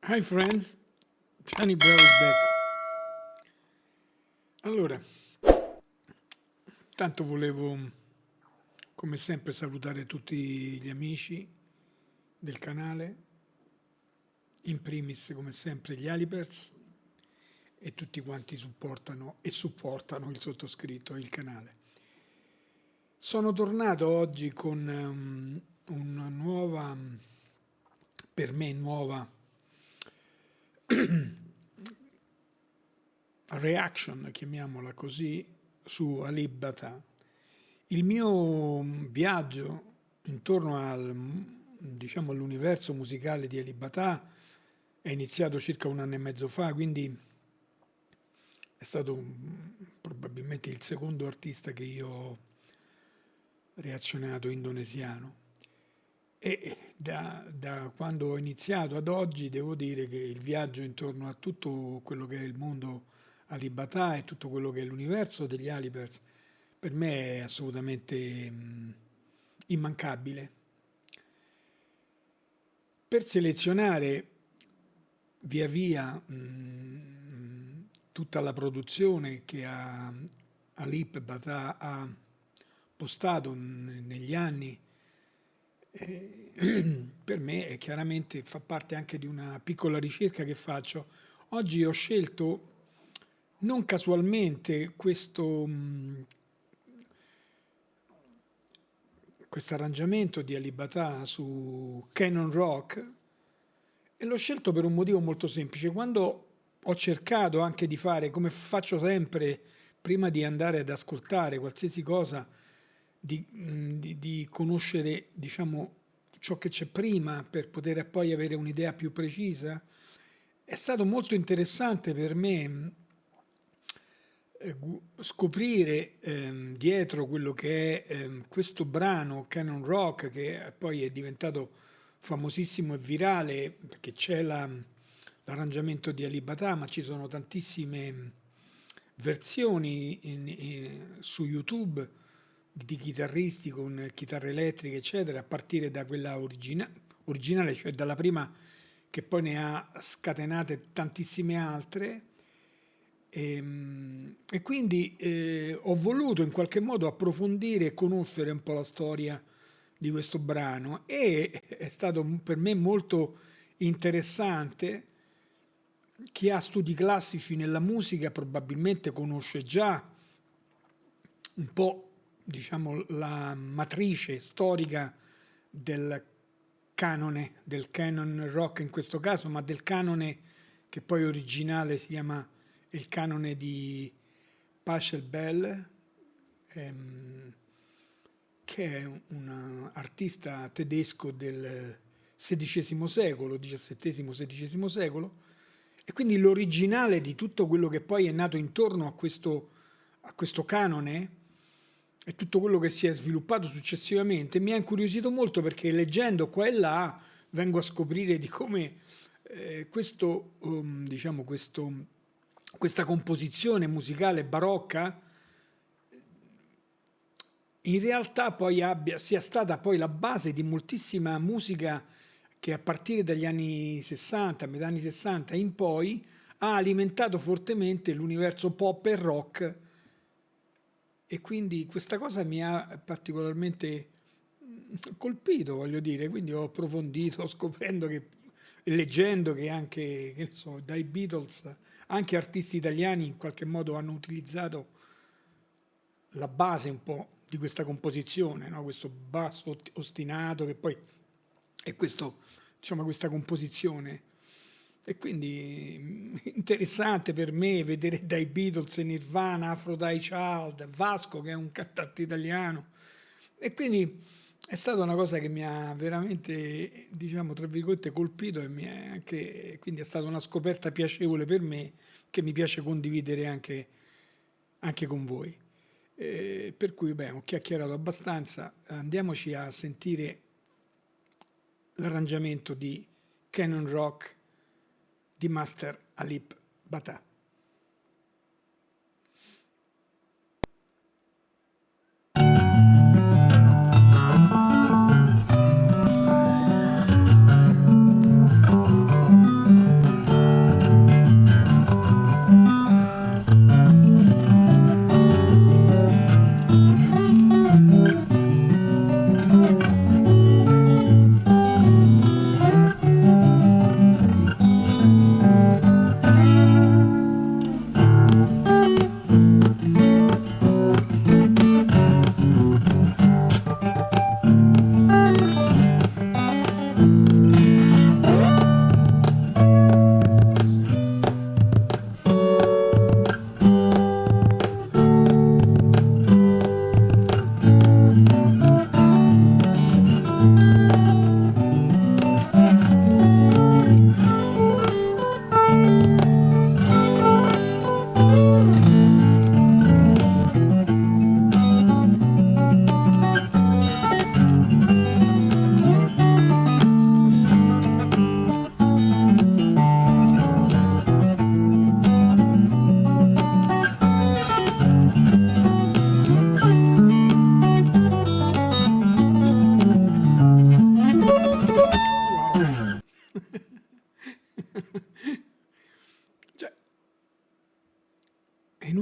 Hi friends, Johnny Bravo is back. Allora, tanto volevo come sempre salutare tutti gli amici del canale, in primis come sempre gli Alipers e tutti quanti supportano il sottoscritto e il canale. Sono tornato oggi con una nuova, per me nuova, reaction, chiamiamola così, su Alip Ba Ta. Il mio viaggio intorno diciamo, all'universo musicale di Alip Ba Ta è iniziato circa 1 anno e mezzo fa, quindi è stato probabilmente il secondo artista che io ho reazionato indonesiano. E da quando ho iniziato ad oggi devo dire che il viaggio intorno a tutto quello che è il mondo Alip Ba Ta e tutto quello che è l'universo degli Alipers per me è assolutamente immancabile. Per selezionare via via tutta la produzione che Alip Ba Ta ha postato negli anni, per me chiaramente fa parte anche di una piccola ricerca che faccio. Oggi ho scelto non casualmente questo arrangiamento di Alip Ba Ta su Canon Rock e l'ho scelto per un motivo molto semplice. Quando ho cercato anche di fare, come faccio sempre prima di andare ad ascoltare qualsiasi cosa, di conoscere, diciamo, ciò che c'è prima per poter poi avere un'idea più precisa, è stato molto interessante per me scoprire dietro quello che è questo brano Canon Rock, che poi è diventato famosissimo e virale perché c'è l'arrangiamento di Alip Ba Ta, ma ci sono tantissime versioni su YouTube di chitarristi con chitarre elettriche, eccetera, a partire da quella originale, cioè dalla prima, che poi ne ha scatenate tantissime altre. E quindi ho voluto in qualche modo approfondire e conoscere un po' la storia di questo brano e è stato per me molto interessante. Chi ha studi classici nella musica probabilmente conosce già un po', diciamo, la matrice storica del canon rock in questo caso, ma del canone che poi originale si chiama il canone di Pachelbel, che è un artista tedesco del XVI secolo, XVII-XVI secolo, e quindi l'originale di tutto quello che poi è nato intorno a questo canone e tutto quello che si è sviluppato successivamente mi ha incuriosito molto, perché leggendo qua e là vengo a scoprire di come diciamo questa composizione musicale barocca in realtà poi sia stata poi la base di moltissima musica che a partire dagli anni 60, metà anni 60 in poi, ha alimentato fortemente l'universo pop e rock, e quindi questa cosa mi ha particolarmente colpito, voglio dire, quindi ho approfondito scoprendo leggendo che anche, che ne so, dai Beatles, anche artisti italiani in qualche modo hanno utilizzato la base un po' di questa composizione, no? Questo basso ostinato che poi è diciamo, questa composizione. E quindi interessante per me vedere dai Beatles, Nirvana, Aphrodite Child, Vasco che è un cantante italiano. E quindi è stata una cosa che mi ha veramente, diciamo, tra virgolette, colpito quindi è stata una scoperta piacevole per me che mi piace condividere anche con voi. Per cui, ho chiacchierato abbastanza, andiamoci a sentire l'arrangiamento di Canon Rock di Master Alip Ba Ta.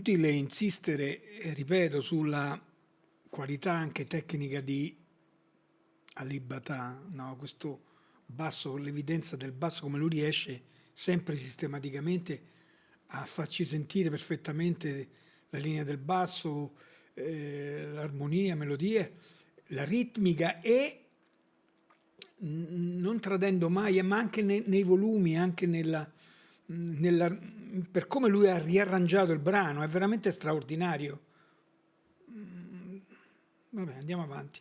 inutile insistere, ripeto, sulla qualità anche tecnica di Ali Bata, no? Questo basso, l'evidenza del basso, come lui riesce sempre sistematicamente a farci sentire perfettamente la linea del basso, l'armonia, melodie, la ritmica e non tradendo mai, ma anche nei volumi, anche per come lui ha riarrangiato il brano, è veramente straordinario. Vabbè, andiamo avanti.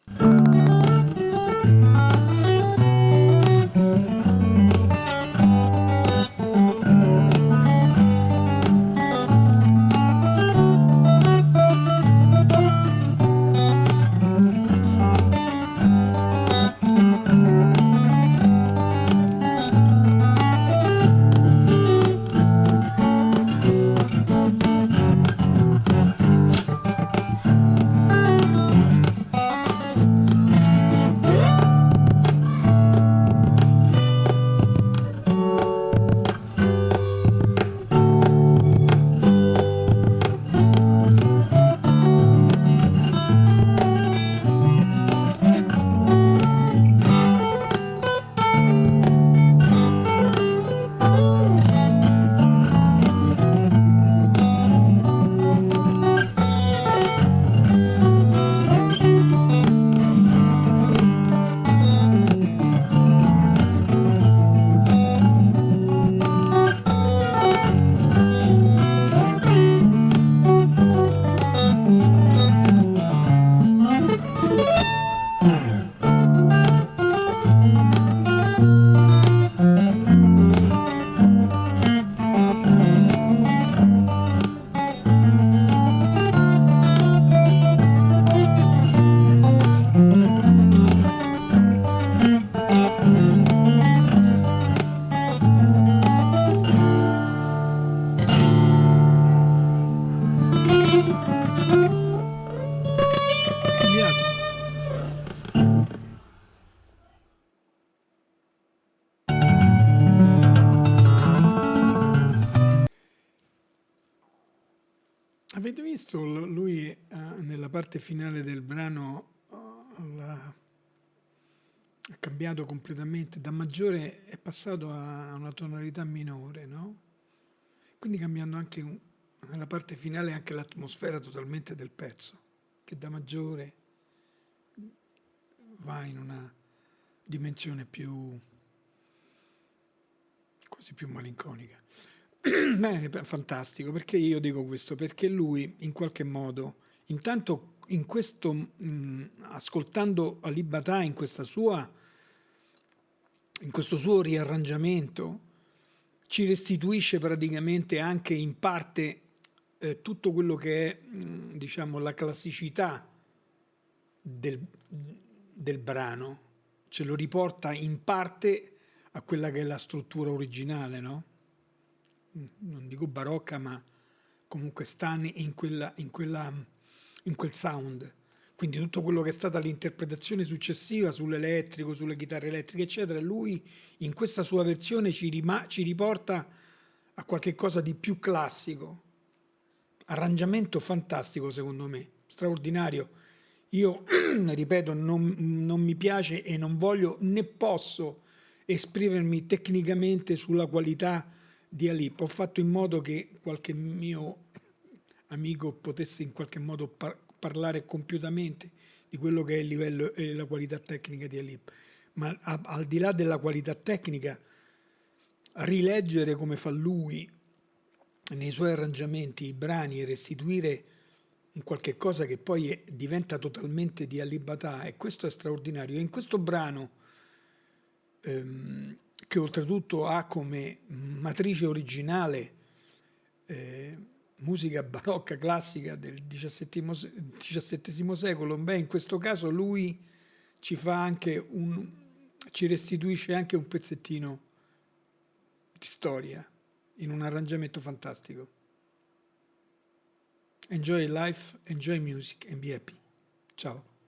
Cambiato? Avete visto lui nella parte finale del brano ha cambiato completamente, da maggiore è passato a una tonalità minore, no? Quindi cambiando anche nella parte finale anche l'atmosfera totalmente del pezzo, che da maggiore va in una dimensione più quasi più malinconica. Beh, è fantastico, perché io dico questo? Perché lui in qualche modo, intanto in questo, ascoltando Ali Bata in questo suo riarrangiamento, ci restituisce praticamente anche in parte tutto quello che è, diciamo, la classicità del brano, ce lo riporta in parte a quella che è la struttura originale, no? Non dico barocca, ma comunque sta in quel sound. Quindi tutto quello che è stata l'interpretazione successiva sull'elettrico, sulle chitarre elettriche, eccetera, lui in questa sua versione ci riporta a qualche cosa di più classico. Arrangiamento fantastico, secondo me, straordinario. Io, ripeto, non mi piace e non voglio né posso esprimermi tecnicamente sulla qualità di Alip. Ho fatto in modo che qualche mio amico potesse in qualche modo parlare compiutamente di quello che è il livello e la qualità tecnica di Alip. Ma al di là della qualità tecnica, rileggere come fa lui nei suoi arrangiamenti i brani e restituire un qualche cosa che poi diventa totalmente di Ali Bata, e questo è straordinario. E in questo brano, che oltretutto ha come matrice originale musica barocca classica del XVII secolo, beh, in questo caso lui ci restituisce anche un pezzettino di storia in un arrangiamento fantastico. Enjoy life, enjoy music and be happy. Ciao.